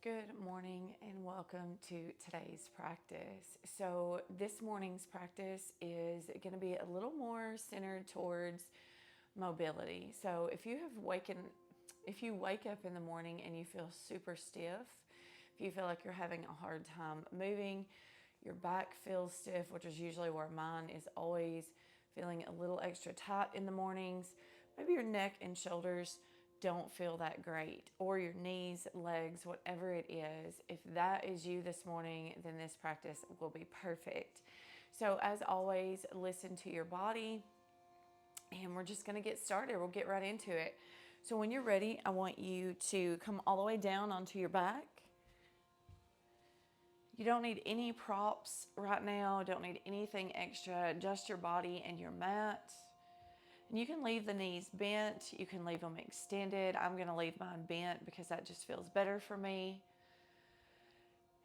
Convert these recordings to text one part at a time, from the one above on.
Good morning and welcome to today's practice. So this morning's practice is going to be a little more centered towards mobility. So if you wake up in the morning and you feel super stiff, if you feel like you're having a hard time moving, your back feels stiff, which is usually where mine is always, feeling a little extra tight in the mornings, maybe your neck and shoulders don't feel that great, or your knees, legs, whatever it is, if that is you this morning, then this practice will be perfect. So as always, listen to your body, and we're just going to get started. We'll get right into it. So when you're ready, I want you to come all the way down onto your back. You don't need any props right now, don't need anything extra, just your body and your mat. And you can leave the knees bent, you can leave them extended. I'm going to leave mine bent because that just feels better for me.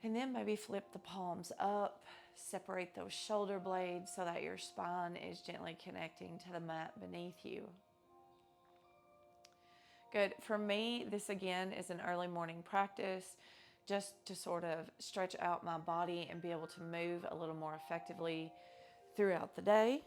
And then maybe flip the palms up, separate those shoulder blades so that your spine is gently connecting to the mat beneath you. Good. For me, this again is an early morning practice just to sort of stretch out my body and be able to move a little more effectively throughout the day.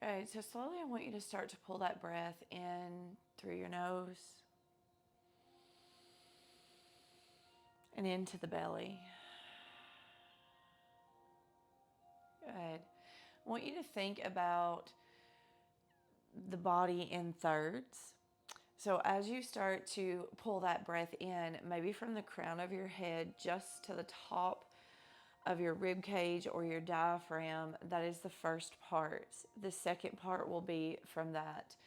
All right, so slowly I want you to start to pull that breath in through your nose and into the belly. Good. I want you to think about the body in thirds. So as you start to pull that breath in, maybe from the crown of your head just to the top of your rib cage or your diaphragm, that is the first part. The second part will be from that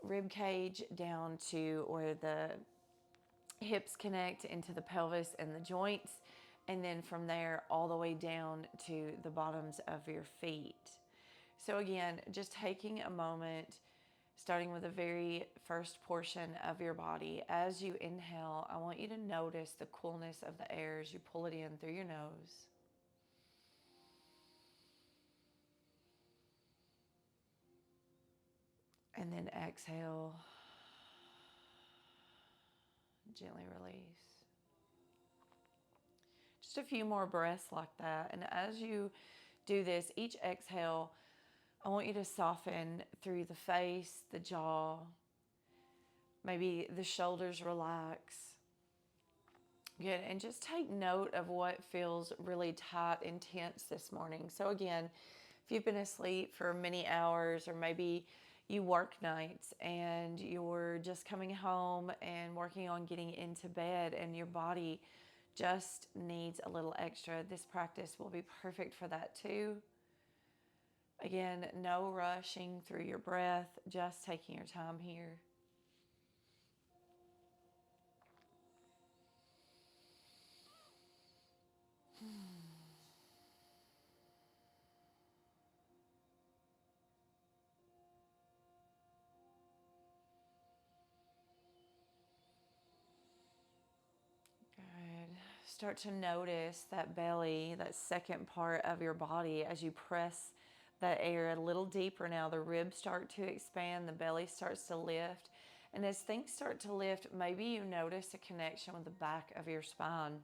rib cage down to where the hips connect into the pelvis and the joints, and then from there all the way down to the bottoms of your feet. So again, just taking a moment, starting with the very first portion of your body. As you inhale, I want you to notice the coolness of the air as you pull it in through your nose. And then exhale, gently release. Just a few more breaths like that. And as you do this, each exhale, I want you to soften through the face, the jaw, maybe the shoulders relax. Good. And just take note of what feels really tight and tense this morning. So again, if you've been asleep for many hours, or maybe you work nights and you're just coming home and working on getting into bed and your body just needs a little extra, this practice will be perfect for that too. Again, no rushing through your breath, just taking your time here. Good. Start to notice that belly, that second part of your body, as you press that air a little deeper now. The ribs start to expand, the belly starts to lift. And as things start to lift, maybe you notice a connection with the back of your spine.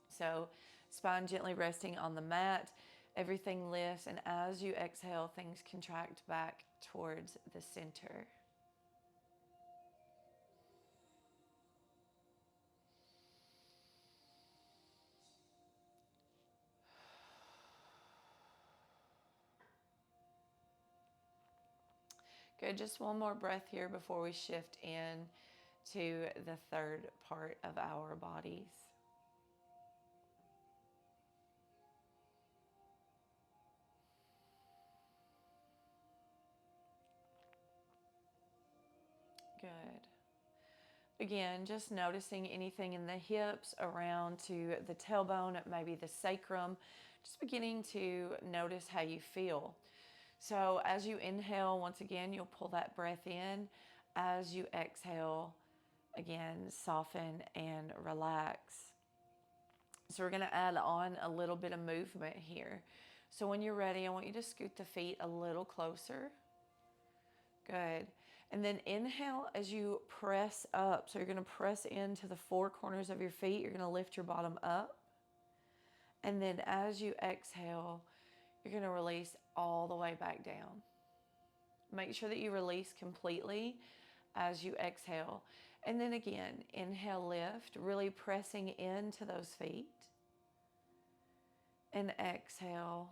So spine gently resting on the mat, everything lifts, and as you exhale, things contract back towards the center. Good, just one more breath here before we shift in to the third part of our bodies. Good. Again, just noticing anything in the hips around to the tailbone, maybe the sacrum, just beginning to notice how you feel. So as you inhale, once again, you'll pull that breath in. As you exhale, again, soften and relax. So we're going to add on a little bit of movement here. So when you're ready, I want you to scoot the feet a little closer. Good. And then inhale as you press up. So you're going to press into the four corners of your feet. You're going to lift your bottom up. And then as you exhale, you're going to release all the way back down. Make sure that you release completely as you exhale. And then again, inhale, lift, really pressing into those feet. And exhale,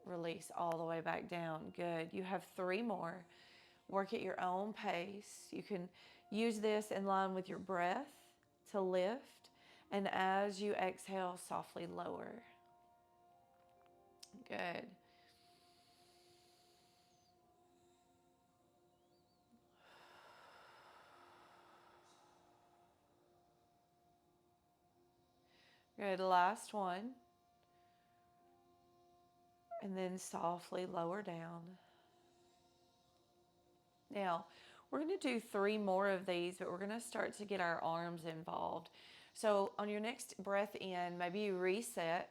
release all the way back down. Good. You have three more. Work at your own pace. You can use this in line with your breath to lift. And as you exhale, softly lower. Good. Good. Last one. And then softly lower down. Now, we're going to do three more of these, but we're going to start to get our arms involved. So on your next breath in, maybe you reset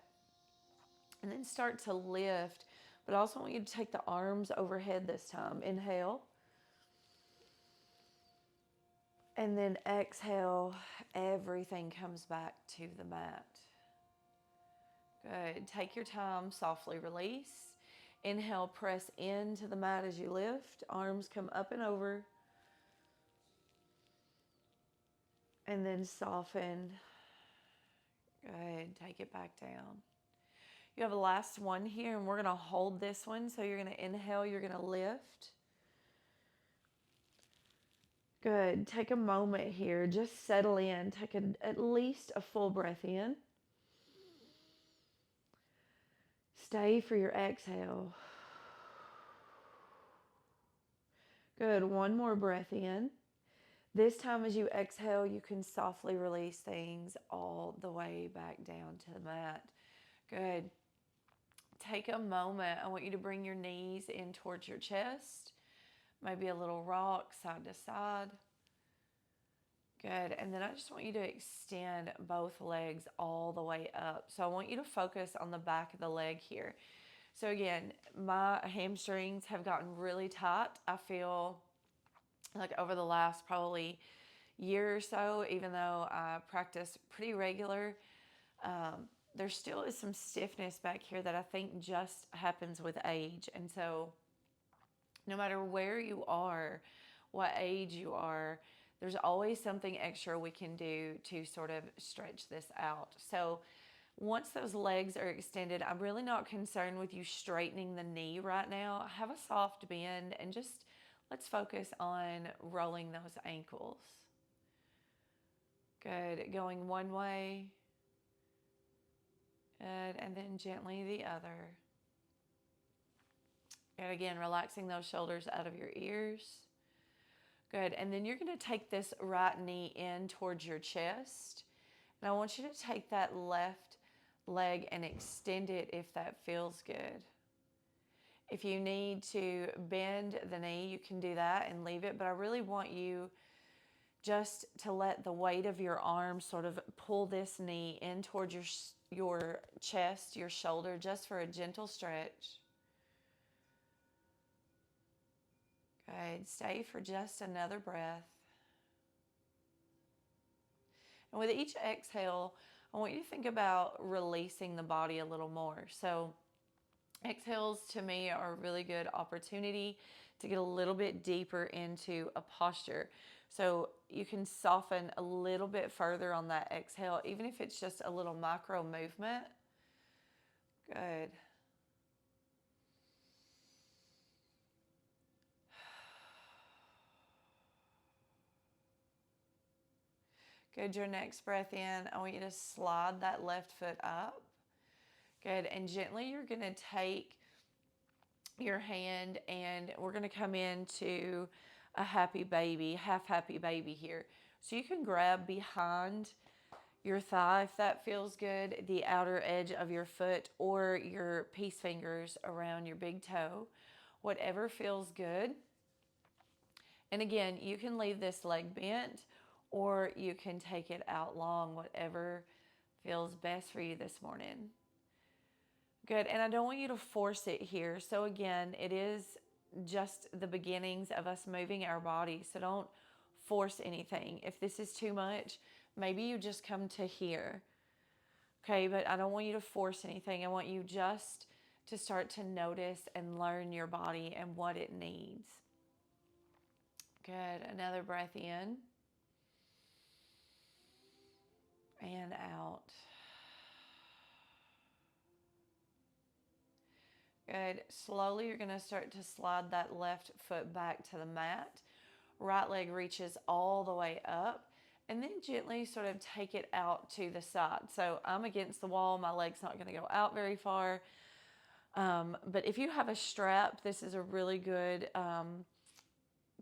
and then start to lift. But I also want you to take the arms overhead this time. Inhale. And then exhale, everything comes back to the mat. Good. Take your time, softly release. Inhale, press into the mat as you lift. Arms come up and over. And then soften. Good. Take it back down. You have a last one here, and we're going to hold this one. So you're going to inhale, you're going to lift. Good. Take a moment here. Just settle in. Take at least a full breath in. Stay for your exhale. Good. One more breath in. This time as you exhale, you can softly release things all the way back down to the mat. Good. Take a moment. I want you to bring your knees in towards your chest. Maybe a little rock side to side. Good. And then I just want you to extend both legs all the way up. So I want you to focus on the back of the leg here. So again, my hamstrings have gotten really tight. I feel like over the last probably year or so, even though I practice pretty regular, there still is some stiffness back here that I think just happens with age. And so no matter where you are, what age you are, there's always something extra we can do to sort of stretch this out. So once those legs are extended, I'm really not concerned with you straightening the knee right now. Have a soft bend and just let's focus on rolling those ankles. Good. Going one way. Good. And then gently the other. And again, relaxing those shoulders out of your ears. Good. And then you're going to take this right knee in towards your chest. And I want you to take that left leg and extend it if that feels good. If you need to bend the knee, you can do that and leave it. But I really want you just to let the weight of your arm sort of pull this knee in towards your chest, your shoulder, just for a gentle stretch. Good. Stay for just another breath. And with each exhale, I want you to think about releasing the body a little more. So exhales to me are a really good opportunity to get a little bit deeper into a posture. So you can soften a little bit further on that exhale, even if it's just a little micro movement. Good. Good. Your next breath in, I want you to slide that left foot up. Good. And gently you're going to take your hand and we're going to come into a happy baby, half happy baby here. So you can grab behind your thigh if that feels good, the outer edge of your foot or your peace fingers around your big toe, whatever feels good. And again, you can leave this leg bent or you can take it out long, whatever feels best for you this morning. Good, and I don't want you to force it here. So again, it is just the beginnings of us moving our body. So don't force anything. If this is too much, maybe you just come to here. Okay, but I don't want you to force anything. I want you just to start to notice and learn your body and what it needs. Good, another breath in and out. Good. Slowly, you're going to start to slide that left foot back to the mat. Right leg reaches all the way up. And then gently sort of take it out to the side. So I'm against the wall. My leg's not going to go out very far. But if you have a strap, this is a really good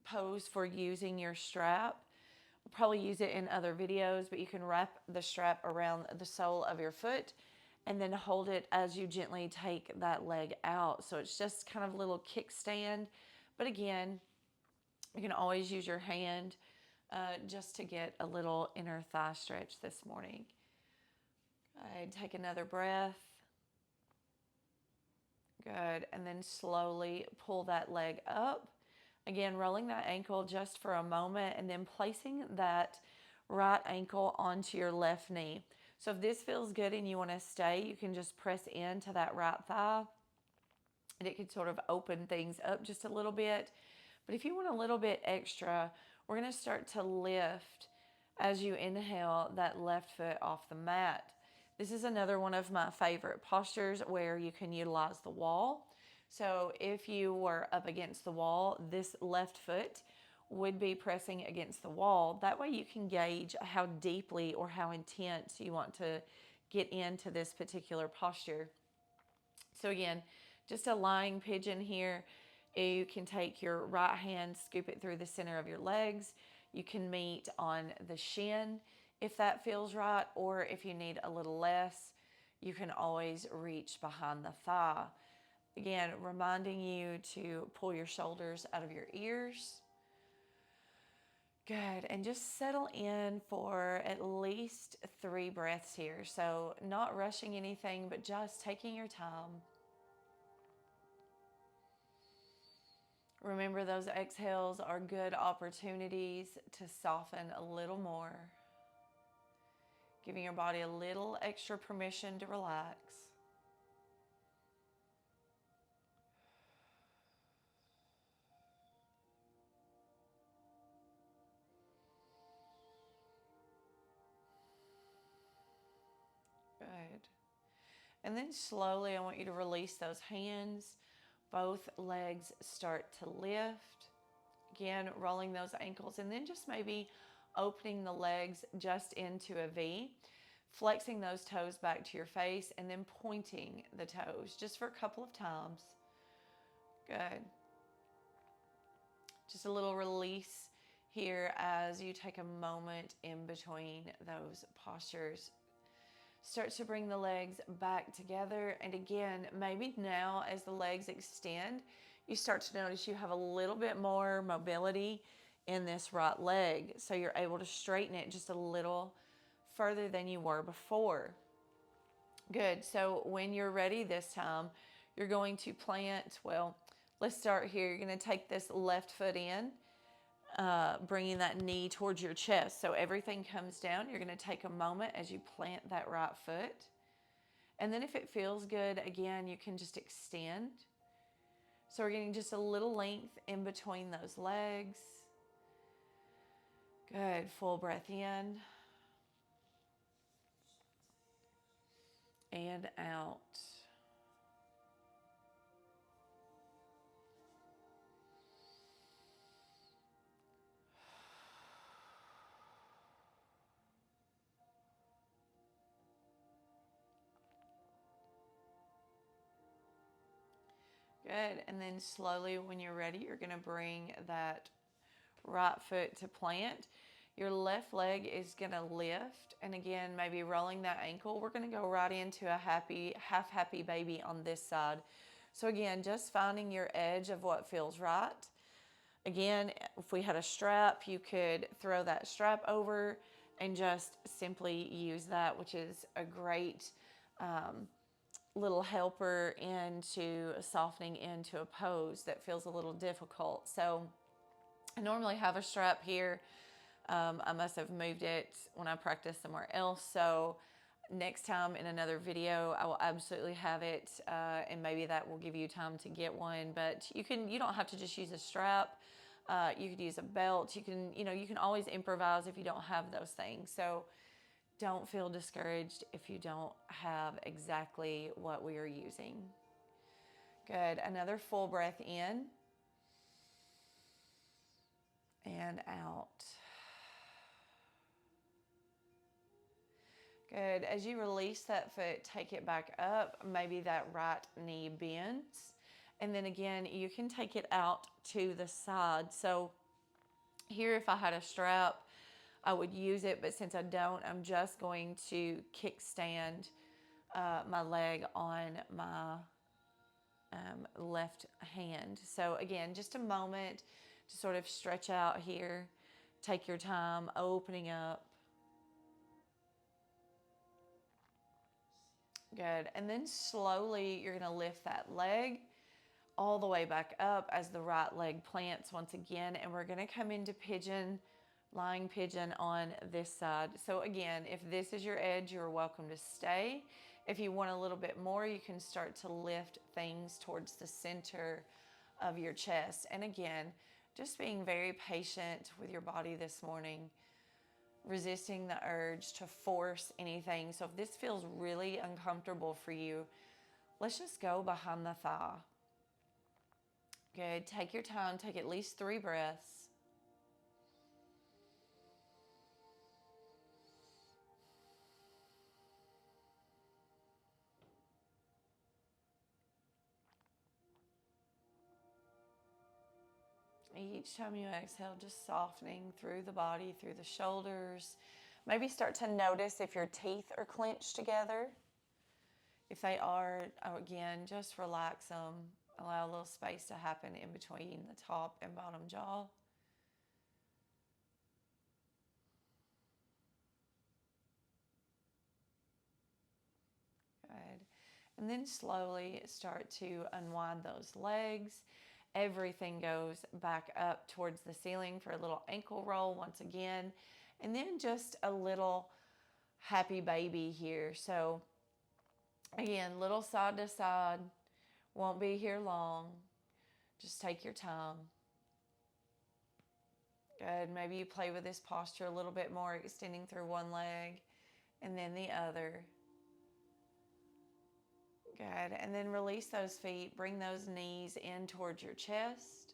pose for using your strap. I'll probably use it in other videos, but you can wrap the strap around the sole of your foot and then hold it as you gently take that leg out. So it's just kind of a little kickstand. But again, you can always use your hand just to get a little inner thigh stretch this morning. Take another breath. Good. And then slowly pull that leg up. Again, rolling that ankle just for a moment and then placing that right ankle onto your left knee. So if this feels good and you want to stay, you can just press into that right thigh and it can sort of open things up just a little bit. But if you want a little bit extra, we're going to start to lift as you inhale that left foot off the mat. This is another one of my favorite postures where you can utilize the wall. So if you were up against the wall, this left foot would be pressing against the wall. That way you can gauge how deeply or how intense you want to get into this particular posture. So again, just a lying pigeon here. You can take your right hand, scoop it through the center of your legs. You can meet on the shin if that feels right, or if you need a little less, you can always reach behind the thigh. Again, reminding you to pull your shoulders out of your ears. Good, and just settle in for at least 3 breaths here. So not rushing anything, but just taking your time. Remember, those exhales are good opportunities to soften a little more, giving your body a little extra permission to relax. Good. And then slowly, I want you to release those hands. Both legs start to lift. Again, rolling those ankles and then just maybe opening the legs just into a V, flexing those toes back to your face and then pointing the toes just for a couple of times. Good. Just a little release here as you take a moment in between those postures. Start to bring the legs back together. And again, maybe now as the legs extend, you start to notice you have a little bit more mobility in this right leg. So you're able to straighten it just a little further than you were before. Good. So when you're ready this time, you're going to plant, well, let's start here. You're going to take this left foot in, bringing that knee towards your chest. So everything comes down. You're going to take a moment as you plant that right foot. And then if it feels good, again, you can just extend. So we're getting just a little length in between those legs. Good. Full breath in and out. Good. And then slowly, when you're ready, you're going to bring that right foot to plant. Your left leg is going to lift. And again, maybe rolling that ankle. We're going to go right into a half happy baby on this side. So again, just finding your edge of what feels right. Again, if we had a strap, you could throw that strap over and just simply use that, which is a great little helper into softening into a pose that feels a little difficult. So I normally have a strap here. I must have moved it when I practiced somewhere else. So next time in another video, I will absolutely have it, and maybe that will give you time to get one. But you don't have to just use a strap. You could use a belt. You can always improvise if you don't have those things. So don't feel discouraged if you don't have exactly what we are using. Good. Another full breath in and out. Good. As you release that foot, take it back up. Maybe that right knee bends. And then again, you can take it out to the side. So here, if I had a strap, I would use it, but since I don't, I'm just going to kickstand my leg on my left hand. So again, just a moment to sort of stretch out here. Take your time opening up. Good. And then slowly you're going to lift that leg all the way back up as the right leg plants once again. And we're going to come into pigeon, lying pigeon on this side. So again, if this is your edge, you're welcome to stay. If you want a little bit more, you can start to lift things towards the center of your chest. And again, just being very patient with your body this morning, resisting the urge to force anything. So if this feels really uncomfortable for you, let's just go behind the thigh. Good. Take your time. Take at least 3 breaths. Each time you exhale, just softening through the body, through the shoulders. Maybe start to notice if your teeth are clenched together. If they are, again, just relax them. Allow a little space to happen in between the top and bottom jaw. Good. And then slowly start to unwind those legs. Everything goes back up towards the ceiling for a little ankle roll once again. And then just a little happy baby here. So again, little side to side. Won't be here long. Just take your time. Good. Maybe you play with this posture a little bit more, extending through one leg and then the other. Good. And then release those feet. Bring those knees in towards your chest.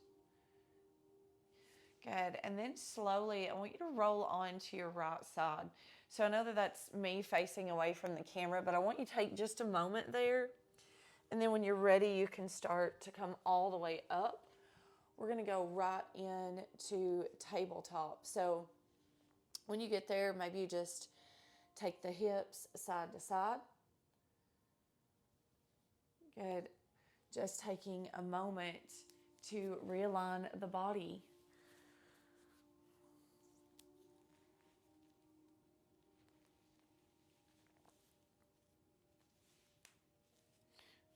Good. And then slowly, I want you to roll onto your right side. So I know that that's me facing away from the camera, but I want you to take just a moment there. And then when you're ready, you can start to come all the way up. We're going to go right into tabletop. So when you get there, maybe you just take the hips side to side. Good. Just taking a moment to realign the body.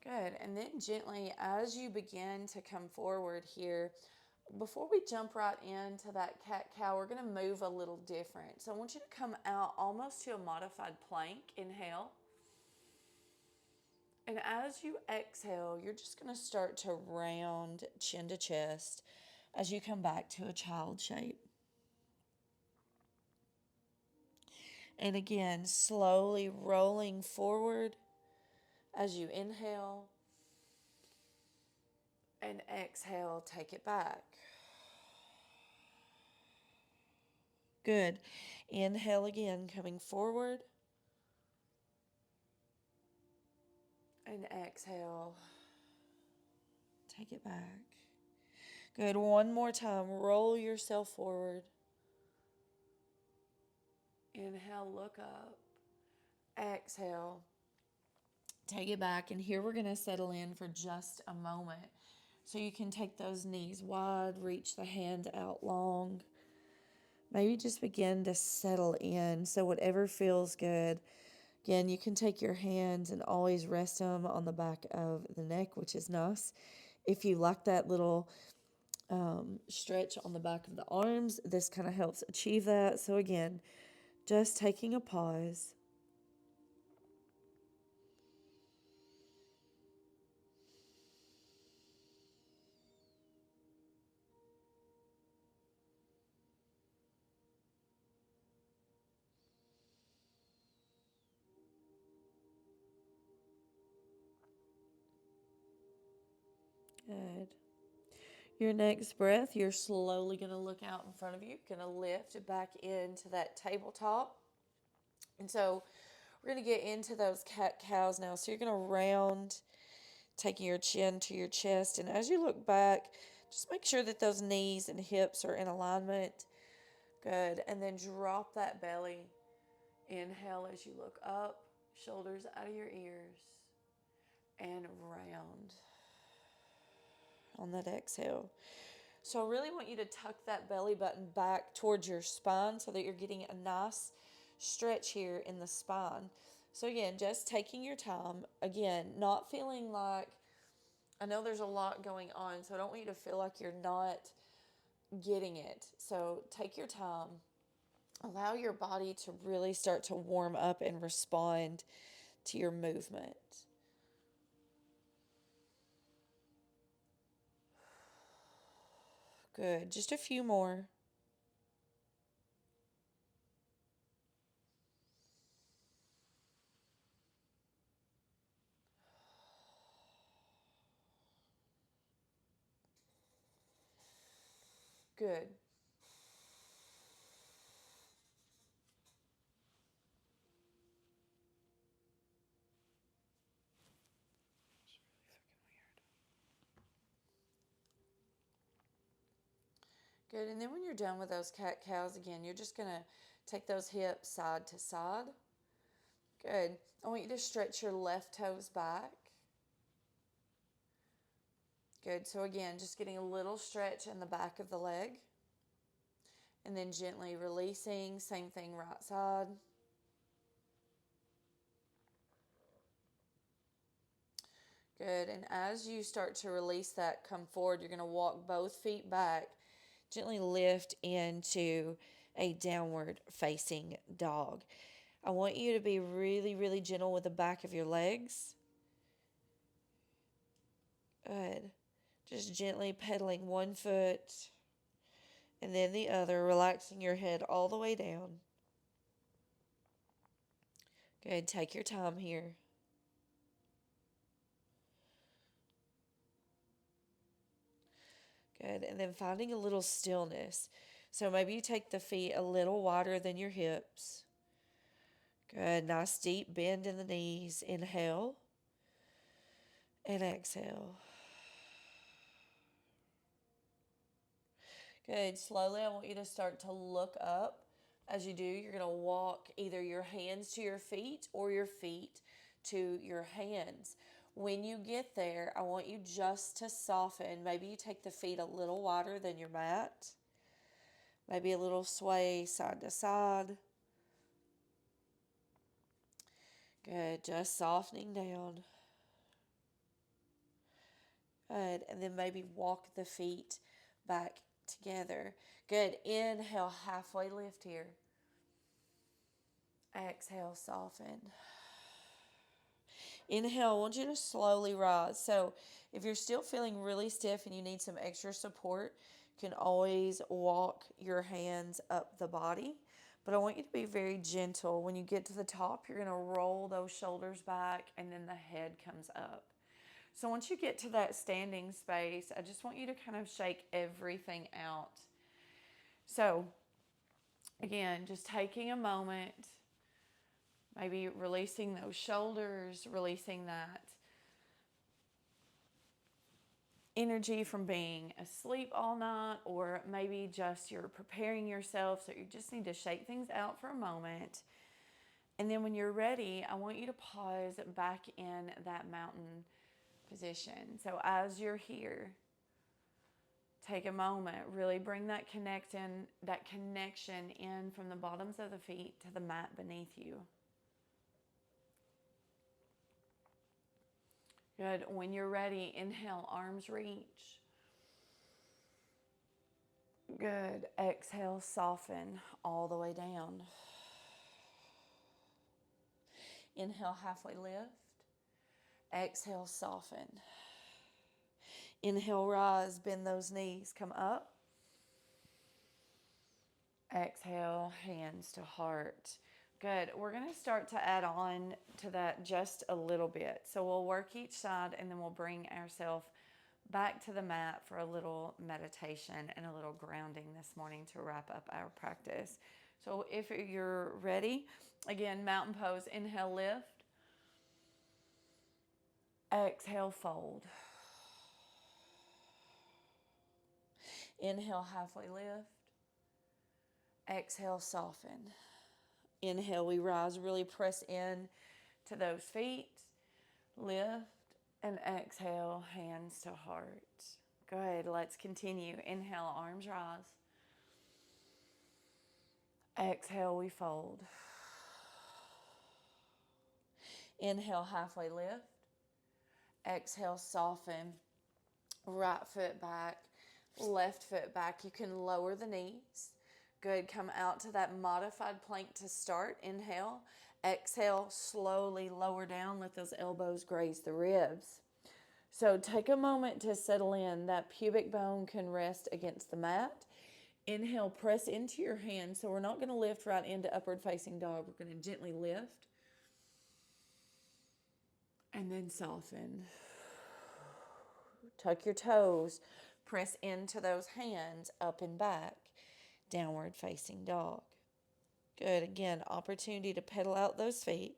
Good. And then gently, as you begin to come forward here, before we jump right into that cat-cow, we're going to move a little different. So I want you to come out almost to a modified plank. Inhale. And as you exhale, you're just going to start to round chin to chest as you come back to a child shape. And again, slowly rolling forward as you inhale. And exhale, take it back. Good. Inhale again, coming forward. And exhale, take it back. Good. One more time. Roll yourself forward. Inhale, look up. Exhale, take it back. And here we're going to settle in for just a moment. So you can take those knees wide, reach the hand out long. Maybe just begin to settle in. So whatever feels good. Again, you can take your hands and always rest them on the back of the neck, which is nice. If you like that little stretch on the back of the arms, this kind of helps achieve that. So again, just taking a pause. Good. Your next breath, you're slowly going to look out in front of you, going to lift back into that tabletop. And so we're going to get into those cat-cows now. So you're going to round, taking your chin to your chest. And as you look back, just make sure that those knees and hips are in alignment. Good. And then drop that belly. Inhale as you look up, shoulders out of your ears, and round on that exhale. So I really want you to tuck that belly button back towards your spine so that you're getting a nice stretch here in the spine. So again, just taking your time. Again, not feeling like, I know there's a lot going on, so I don't want you to feel like you're not getting it. So take your time. Allow your body to really start to warm up and respond to your movement. Good. Just a few more. Good. Good. And then when you're done with those cat-cows, again, you're just going to take those hips side to side. Good. I want you to stretch your left toes back. Good. So again, just getting a little stretch in the back of the leg. And then gently releasing. Same thing, right side. Good. And as you start to release that, come forward. You're going to walk both feet back. Gently lift into a downward facing dog. I want you to be really, really gentle with the back of your legs. Good. Just gently pedaling one foot and then the other, relaxing your head all the way down. Good. Take your time here. Good. And then finding a little stillness. So maybe you take the feet a little wider than your hips. Good. Nice deep bend in the knees. Inhale and exhale. Good. Slowly, I want you to start to look up. As you do, you're going to walk either your hands to your feet or your feet to your hands. When you get there, I want you just to soften. Maybe you take the feet a little wider than your mat. Maybe a little sway side to side. Good. Just softening down. Good. And then maybe walk the feet back together. Good. Inhale, halfway lift here. Exhale, soften. Inhale, I want you to slowly rise. So if you're still feeling really stiff and you need some extra support, you can always walk your hands up the body. But I want you to be very gentle. When you get to the top, you're going to roll those shoulders back and then the head comes up. So once you get to that standing space, I just want you to kind of shake everything out. So again, just taking a moment, maybe releasing those shoulders, releasing that energy from being asleep all night, or maybe just you're preparing yourself, so you just need to shake things out for a moment. And then when you're ready, I want you to pause back in that mountain position. So as you're here, Take a moment, really bring that connection in from the bottoms of the feet to the mat beneath you. Good. When you're ready, inhale, arms reach. Good. Exhale, soften all the way down. Inhale, halfway lift. Exhale, soften. Inhale, rise, bend those knees, come up. Exhale, hands to heart. Good. We're going to start to add on to that just a little bit. So we'll work each side and then we'll bring ourselves back to the mat for a little meditation and a little grounding this morning to wrap up our practice. So if you're ready, again, mountain pose, inhale, lift. Exhale, fold. Inhale, halfway lift. Exhale, soften. Inhale, we rise, really press in to those feet. Lift and exhale, hands to heart. Good, let's continue. Inhale, arms rise. Exhale, we fold. Inhale, halfway lift. Exhale, soften. Right foot back, left foot back. You can lower the knees. Good, come out to that modified plank to start. Inhale, exhale, slowly lower down. Let those elbows graze the ribs. So take a moment to settle in. That pubic bone can rest against the mat. Inhale, press into your hands. So we're not going to lift right into upward facing dog. We're going to gently lift and then soften. Tuck your toes. Press into those hands, up and back. Downward facing dog. Good. Again, opportunity to pedal out those feet.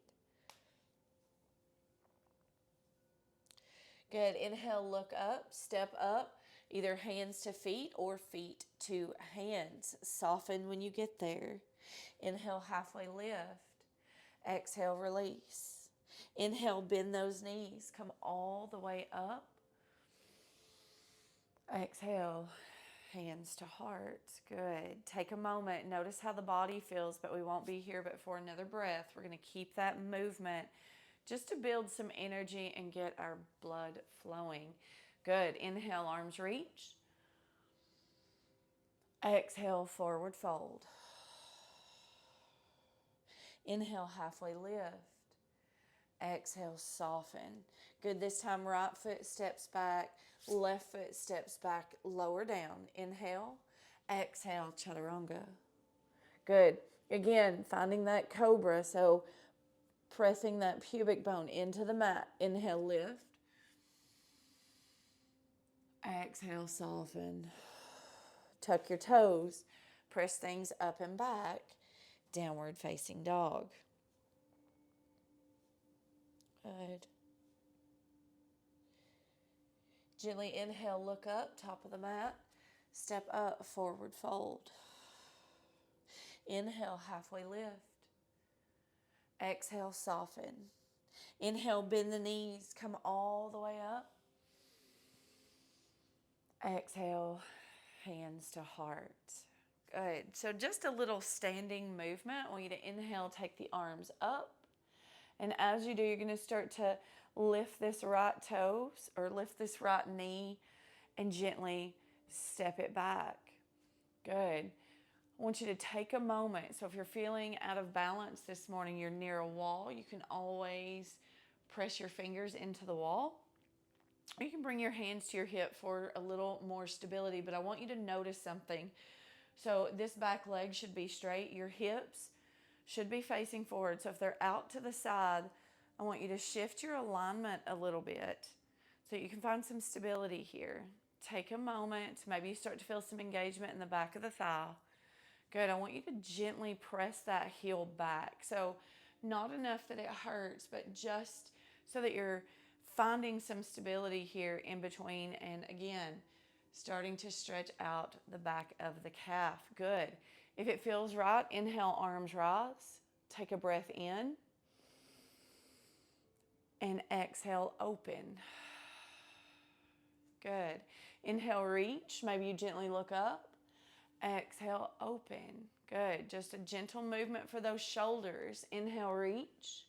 Good. Inhale, look up, step up, either hands to feet or feet to hands. Soften when you get there. Inhale, halfway lift. Exhale, release. Inhale, bend those knees. Come all the way up. Exhale, hands to heart. Good. Take a moment. Notice how the body feels, but we won't be here but for another breath. We're going to keep that movement just to build some energy and get our blood flowing. Good. Inhale, arms reach. Exhale, forward fold. Inhale, halfway lift. Exhale, soften. Good. This time, right foot steps back, left foot steps back, lower down. Inhale, exhale, chaturanga. Good. Again, finding that cobra. So pressing that pubic bone into the mat. Inhale, lift. Exhale, soften. Tuck your toes. Press things up and back. Downward facing dog. Good. Gently inhale, look up, top of the mat. Step up, forward fold. Inhale, halfway lift. Exhale, soften. Inhale, bend the knees, come all the way up. Exhale, hands to heart. Good. So just a little standing movement. I want you to inhale, take the arms up. And as you do, you're going to start to lift this right toes or lift this right knee and gently step it back. Good. I want you to take a moment. So if you're feeling out of balance this morning, you're near a wall, you can always press your fingers into the wall. You can bring your hands to your hip for a little more stability, but I want you to notice something. So this back leg should be straight. Your hips should be facing forward. So if they're out to the side, I want you to shift your alignment a little bit so you can find some stability here. Take a moment. Maybe you start to feel some engagement in the back of the thigh. Good. I want you to gently press that heel back. So not enough that it hurts, but just so that you're finding some stability here in between. And again, starting to stretch out the back of the calf. Good. If it feels right, inhale, arms rise. Take a breath in. And exhale, open. Good. Inhale, reach. Maybe you gently look up. Exhale, open. Good. Just a gentle movement for those shoulders. Inhale, reach.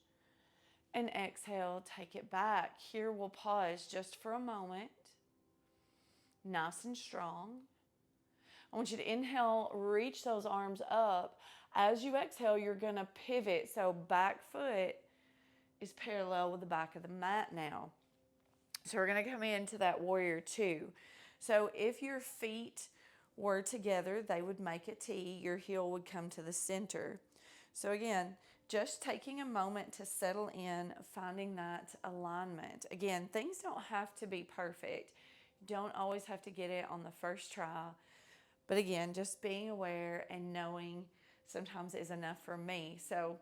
And exhale, take it back. Here we'll pause just for a moment. Nice and strong. I want you to inhale, reach those arms up. As you exhale, you're going to pivot. So back foot is parallel with the back of the mat now. So we're going to come into that warrior two. So if your feet were together, they would make a T. Your heel would come to the center. So again, just taking a moment to settle in, finding that alignment. Again, things don't have to be perfect. You don't always have to get it on the first try. But again, just being aware and knowing sometimes is enough for me. So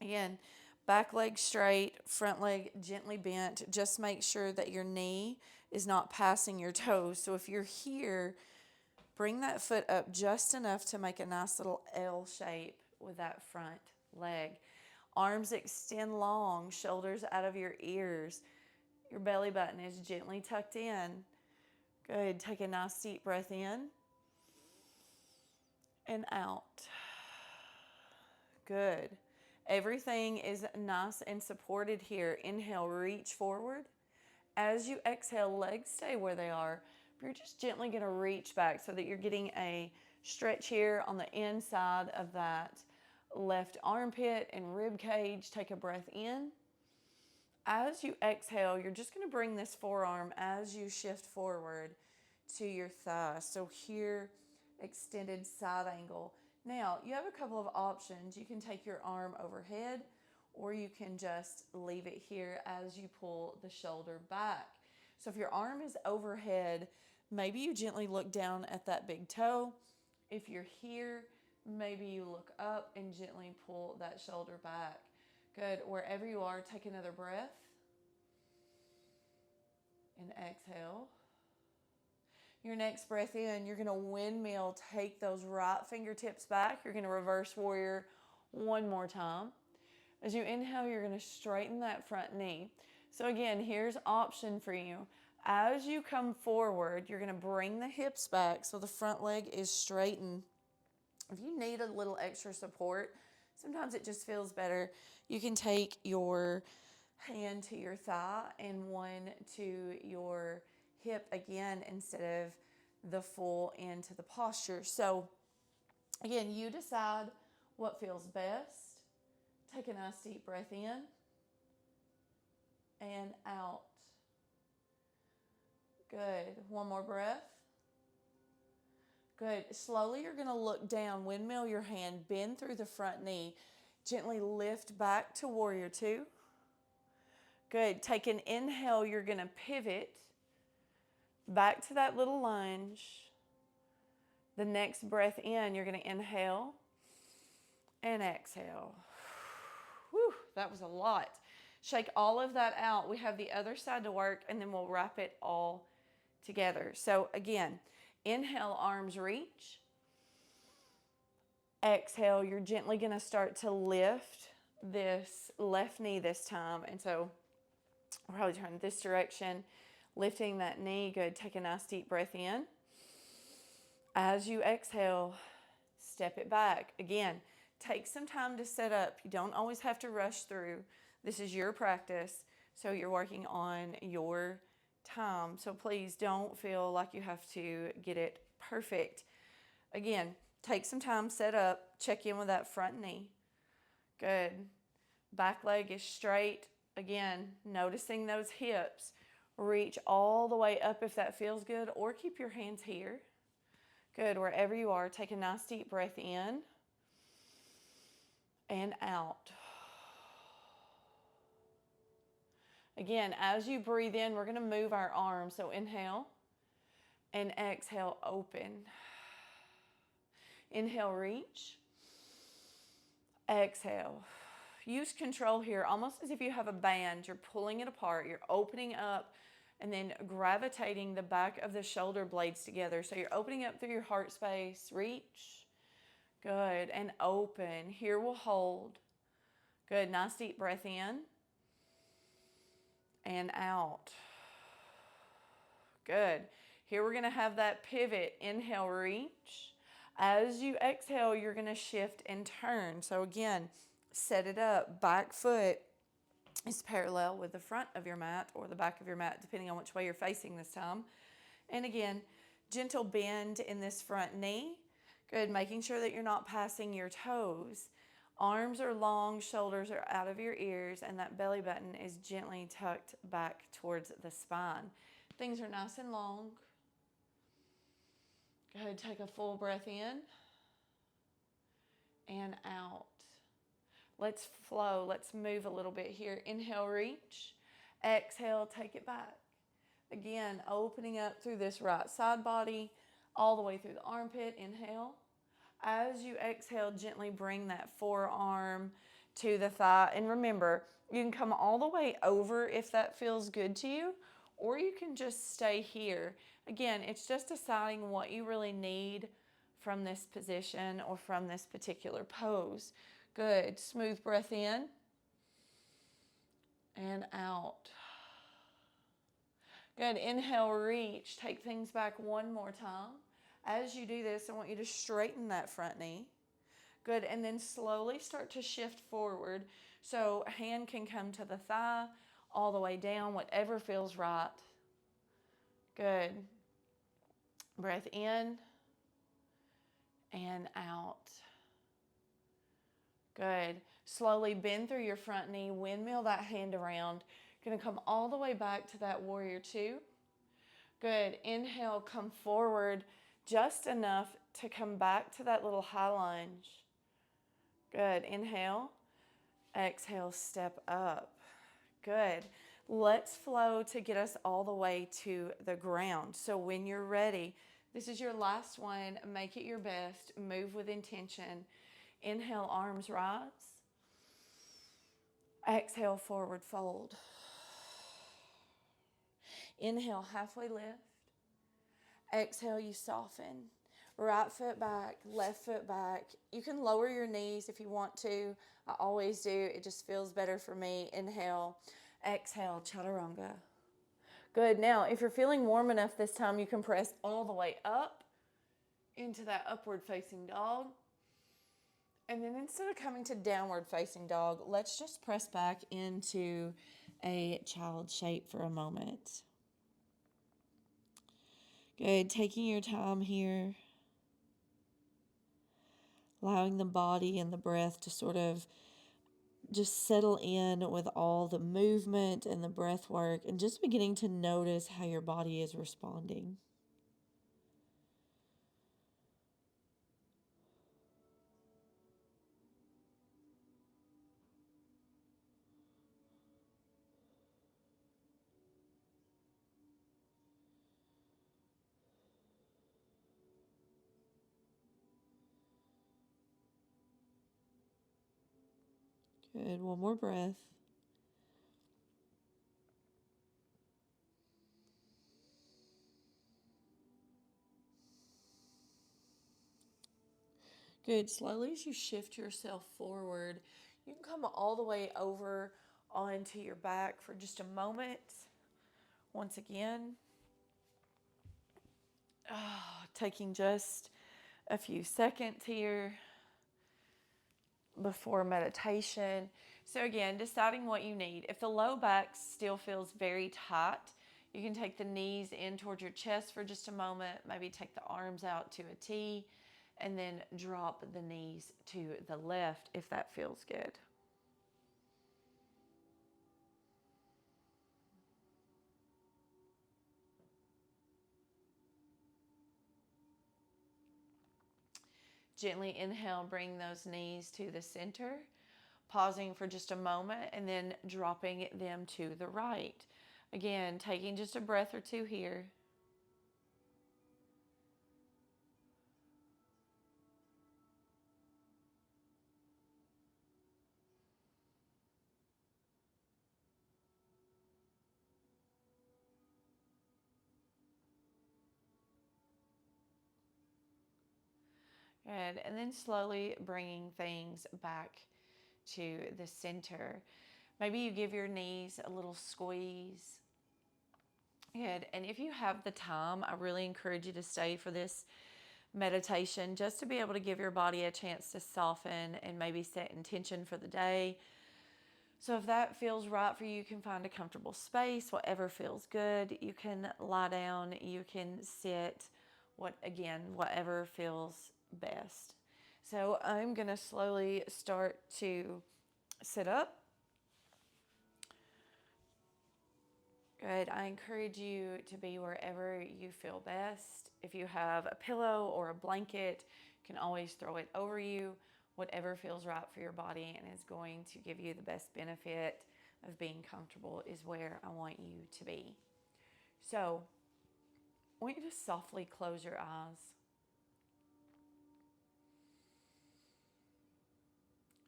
again, back leg straight, front leg gently bent. Just make sure that your knee is not passing your toes. So if you're here, bring that foot up just enough to make a nice little L shape with that front leg. Arms extend long, shoulders out of your ears. Your belly button is gently tucked in. Good. Take a nice deep breath in and out. Good. Everything is nice and supported here. Inhale, reach forward. As you exhale, legs stay where they are. You're just gently going to reach back so that you're getting a stretch here on the inside of that left armpit and rib cage. Take a breath in. As you exhale, you're just going to bring this forearm as you shift forward to your thigh. So here, extended side angle. Now, you have a couple of options. You can take your arm overhead, or you can just leave it here as you pull the shoulder back. So if your arm is overhead, maybe you gently look down at that big toe. If you're here, maybe you look up and gently pull that shoulder back. Good. Wherever you are, take another breath. And exhale. Your next breath in, you're going to windmill, take those right fingertips back. You're going to reverse warrior one more time. As you inhale, you're going to straighten that front knee. So again, here's option for you. As you come forward, you're going to bring the hips back so the front leg is straightened. If you need a little extra support, sometimes it just feels better. You can take your hand to your thigh and one to your hip again instead of the full into the posture. So again, you decide what feels best. Take a nice deep breath in and out. Good. One more breath. Good. Slowly you're going to look down, windmill your hand, bend through the front knee, gently lift back to warrior two. Good. Take an inhale, you're going to pivot back to that little lunge. The next breath in, you're going to inhale and exhale. Whew, that was a lot. Shake all of that out. We have the other side to work, and then we'll wrap it all together. So again, inhale, arms reach. Exhale, you're gently going to start to lift this left knee this time. And so I'll probably turn this direction, lifting that knee. Good. Take a nice deep breath in. As you exhale, step it back. Again, take some time to set up. You don't always have to rush through. This is your practice, so you're working on your time. So please don't feel like you have to get it perfect. Again, take some time, set up, check in with that front knee. Good. Back leg is straight. Again, noticing those hips. Reach all the way up if that feels good, or keep your hands here. Good. Wherever you are, take a nice deep breath in and out. Again, as you breathe in, we're going to move our arms. So inhale and exhale, open. Inhale, reach. Exhale. Use control here, almost as if you have a band. You're pulling it apart. You're opening up and then gravitating the back of the shoulder blades together. So you're opening up through your heart space. Reach. Good. And open. Here we'll hold. Good. Nice deep breath in and out. Good. Here we're going to have that pivot. Inhale, reach. As you exhale, you're going to shift and turn. So again, set it up. Back foot is parallel with the front of your mat or the back of your mat, depending on which way you're facing this time. And again, gentle bend in this front knee. Good, making sure that you're not passing your toes. Arms are long, shoulders are out of your ears, and that belly button is gently tucked back towards the spine. Things are nice and long. Go ahead, take a full breath in and out. Let's flow, let's move a little bit here. Inhale, reach. Exhale, take it back. Again, opening up through this right side body, all the way through the armpit. Inhale. As you exhale, gently bring that forearm to the thigh. And remember, you can come all the way over if that feels good to you, or you can just stay here. Again, it's just deciding what you really need from this position or from this particular pose. Good. Smooth breath in and out. Good. Inhale, reach. Take things back one more time. As you do this, I want you to straighten that front knee. Good. And then slowly start to shift forward. So hand can come to the thigh, all the way down, whatever feels right. Good. Breath in and out. Good. Slowly bend through your front knee, windmill that hand around. Going to come all the way back to that warrior two. Good. Inhale, come forward just enough to come back to that little high lunge. Good. Inhale. Exhale, step up. Good. Let's flow to get us all the way to the ground. So when you're ready, this is your last one. Make it your best. Move with intention. Inhale, arms rise. Exhale, forward fold. Inhale, halfway lift. Exhale, you soften. Right foot back, left foot back. You can lower your knees if you want to. I always do. It just feels better for me. Inhale, exhale, chaturanga. Good. Now, if you're feeling warm enough this time, you can press all the way up into that upward facing dog. And then instead of coming to downward facing dog, let's just press back into a child shape for a moment. Good. Taking your time here. Allowing the body and the breath to sort of just settle in with all the movement and the breath work, and just beginning to notice how your body is responding. Good. One more breath. Good. Slowly as you shift yourself forward, you can come all the way over onto your back for just a moment. Once again, taking just a few seconds here before meditation. So again, deciding what you need. If the low back still feels very tight, you can take the knees in towards your chest for just a moment, maybe take the arms out to a T, and then drop the knees to the left if that feels good. Gently inhale, bring those knees to the center, pausing for just a moment, and then dropping them to the right. Again, taking just a breath or two here. Good. And then slowly bringing things back to the center. Maybe you give your knees a little squeeze. Good. And if you have the time, I really encourage you to stay for this meditation just to be able to give your body a chance to soften and maybe set intention for the day. So if that feels right for you, you can find a comfortable space, whatever feels good. You can lie down, you can sit, whatever feels best. So I'm going to slowly start to sit up. Good. I encourage you to be wherever you feel best. If you have a pillow or a blanket, you can always throw it over you. Whatever feels right for your body and is going to give you the best benefit of being comfortable is where I want you to be. So I want you to softly close your eyes.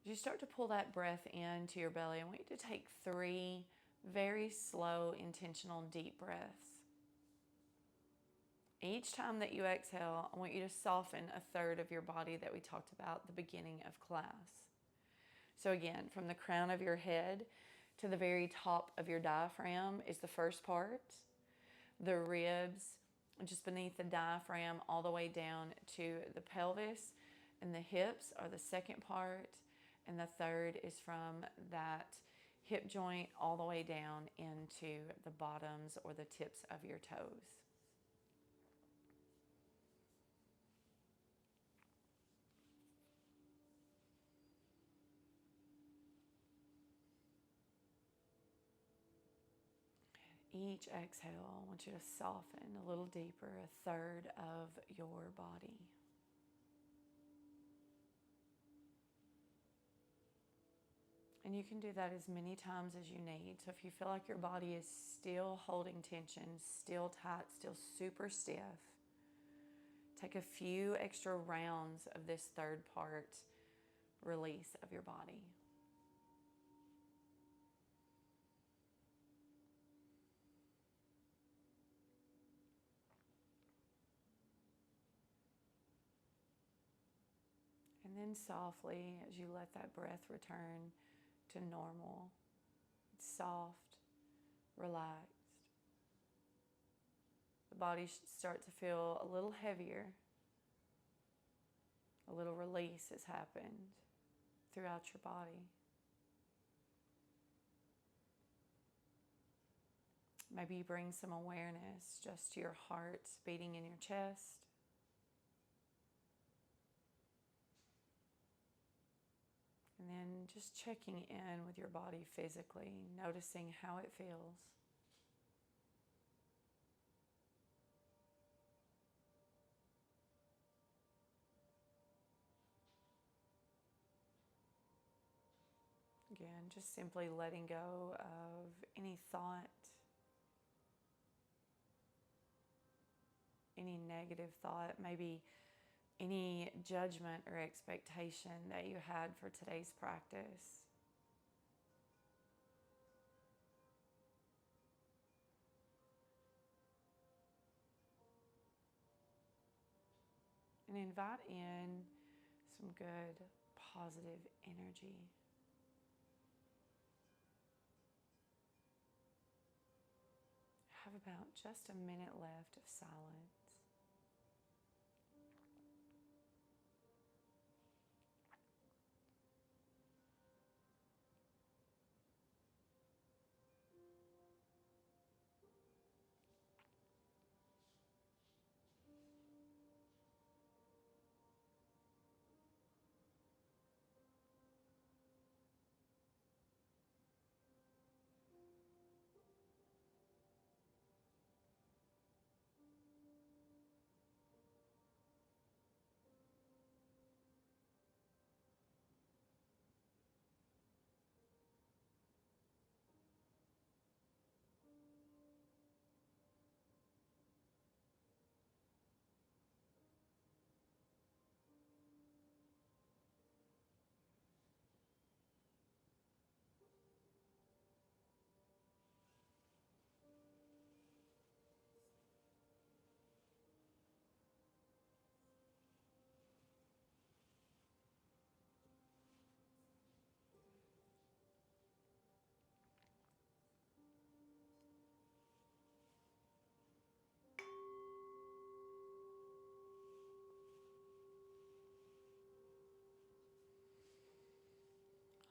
As you start to pull that breath into your belly, I want you to take 3 very slow, intentional, deep breaths. Each time that you exhale, I want you to soften a third of your body that we talked about at the beginning of class. So again, from the crown of your head to the very top of your diaphragm is the first part. The ribs, just beneath the diaphragm, all the way down to the pelvis, and the hips are the second part. And the third is from that hip joint all the way down into the bottoms or the tips of your toes. Each exhale, I want you to soften a little deeper, a third of your body. And you can do that as many times as you need. So if you feel like your body is still holding tension, still tight, still super stiff, take a few extra rounds of this third part release of your body. And then softly, as you let that breath return to normal, soft, relaxed, the body should start to feel a little heavier. A little release has happened throughout your body. Maybe you bring some awareness just to your heart beating in your chest. And then just checking in with your body physically, noticing how it feels. Again, just simply letting go of any thought, any negative thought, maybe any judgment or expectation that you had for today's practice. And invite in some good, positive energy. Have about just a minute left of silence.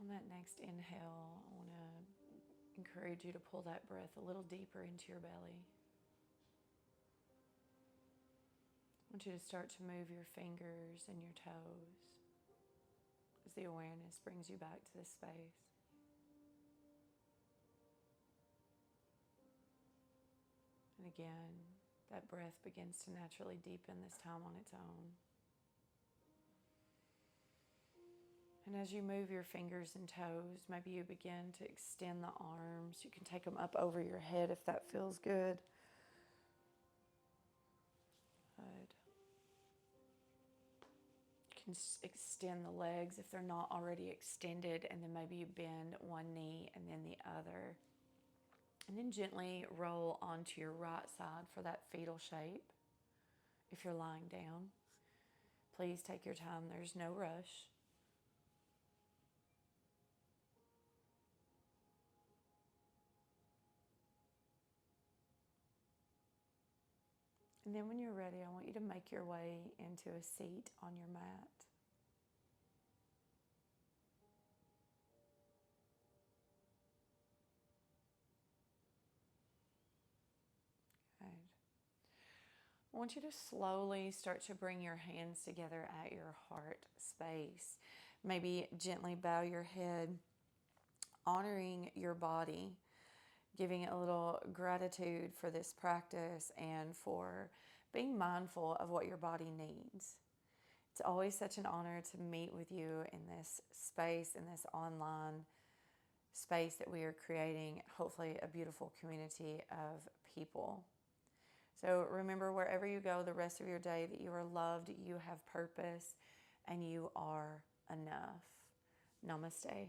On that next inhale, I want to encourage you to pull that breath a little deeper into your belly. I want you to start to move your fingers and your toes as the awareness brings you back to this space. And again, that breath begins to naturally deepen this time on its own. And as you move your fingers and toes, maybe you begin to extend the arms. You can take them up over your head if that feels good. Good. You can extend the legs if they're not already extended, and then maybe you bend one knee and then the other. And then gently roll onto your right side for that fetal shape. If you're lying down, please take your time. There's no rush. And then when you're ready, I want you to make your way into a seat on your mat. Good. I want you to slowly start to bring your hands together at your heart space. Maybe gently bow your head, honoring your body, giving it a little gratitude for this practice and for being mindful of what your body needs. It's always such an honor to meet with you in this space, in this online space that we are creating, hopefully a beautiful community of people. So remember, wherever you go the rest of your day, that you are loved, you have purpose, and you are enough. Namaste.